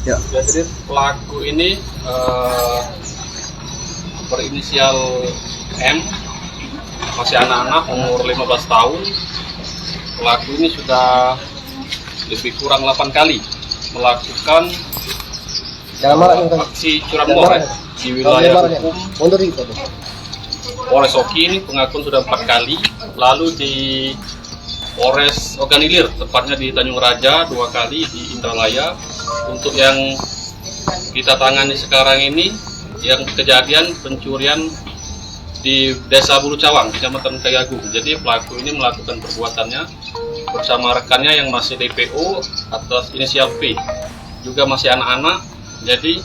Ya. Jadi pelaku ini berinisial M, masih anak-anak, umur 15 tahun. Pelaku ini sudah lebih kurang 8 kali melakukan aksi curanmor di wilayah hukum Polres Oki. Ini pengakuan sudah 4 kali, lalu di Polres Oganilir, tepatnya di Tanjung Raja 2 kali, di Indralaya. Untuk yang kita tangani sekarang ini, yang kejadian pencurian di Desa Bulu Cawang, Kecamatan Kayagung. Jadi pelaku ini melakukan perbuatannya bersama rekannya yang masih DPO atas inisial P, juga masih anak-anak. Jadi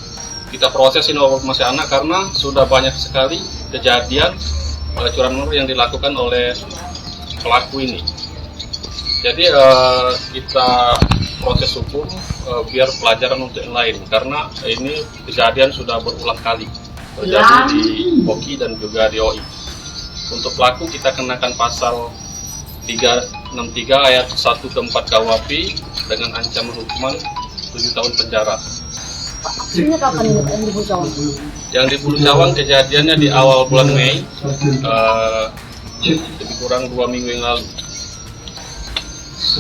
kita proses ini walaupun masih anak karena sudah banyak sekali kejadian curanmor yang dilakukan oleh pelaku ini. Jadi kita proses hukum biar pelajaran untuk yang lain, karena ini kejadian sudah berulang kali terjadi di Oki dan juga di OI. Untuk pelaku kita kenakan pasal 363 ayat 1 ke 4 KUHP dengan ancaman hukuman 7 tahun penjara. Ini kapan yang di Bulu Cawang? Yang di Bulu Cawang kejadiannya di awal bulan Mei, lebih kurang 2 minggu yang lalu.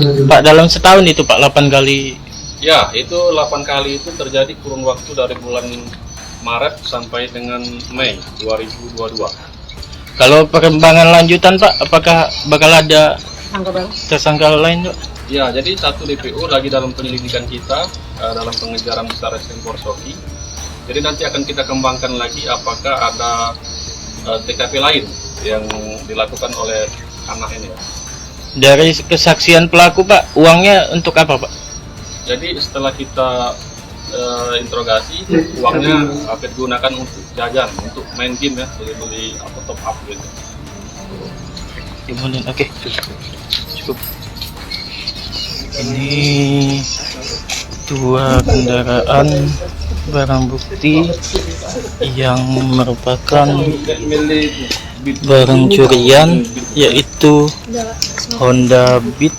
Pak, dalam setahun itu Pak 8 kali? Ya, itu 8 kali itu terjadi kurun waktu dari bulan Maret sampai dengan Mei 2022. Kalau perkembangan lanjutan Pak, apakah bakal ada tersangka lain Pak? Ya, jadi satu DPO lagi dalam penyelidikan kita, dalam pengejaran Satreskrim Polres Oki. Jadi nanti akan kita kembangkan lagi apakah ada TKP lain yang dilakukan oleh anak ini. Dari kesaksian pelaku Pak, uangnya untuk apa Pak? Jadi setelah kita interogasi, uangnya akan digunakan untuk jajan, untuk main game ya, beli top up gitu. Kemudian oke, cukup. Ini 2 kendaraan barang bukti yang merupakan barang curian, yaitu Honda Beat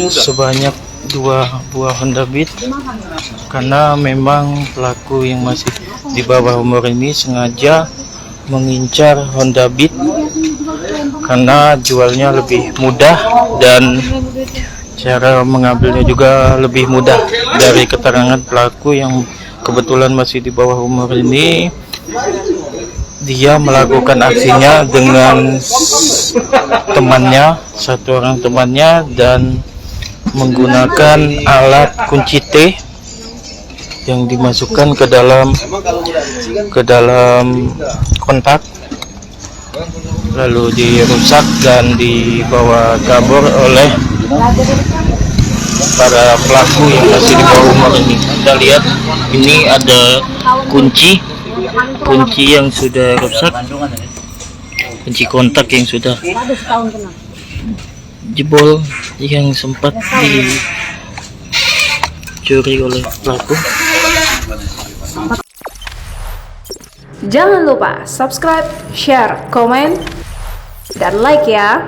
sebanyak 2 buah Honda Beat, karena memang pelaku yang masih di bawah umur ini sengaja mengincar Honda Beat karena jualnya lebih mudah dan cara mengambilnya juga lebih mudah. Dari keterangan pelaku yang kebetulan masih di bawah umur ini, dia melakukan aksinya dengan temannya, 1 orang temannya, dan menggunakan alat kunci T yang dimasukkan ke dalam kontak, lalu dirusak dan dibawa kabur oleh para pelaku yang masih di bawah umur ini. Kita lihat ini ada kunci yang sudah rusak, kunci kontak yang sudah jebol, yang sempat dicuri oleh pelaku. Jangan lupa subscribe, share, komen, dan like ya.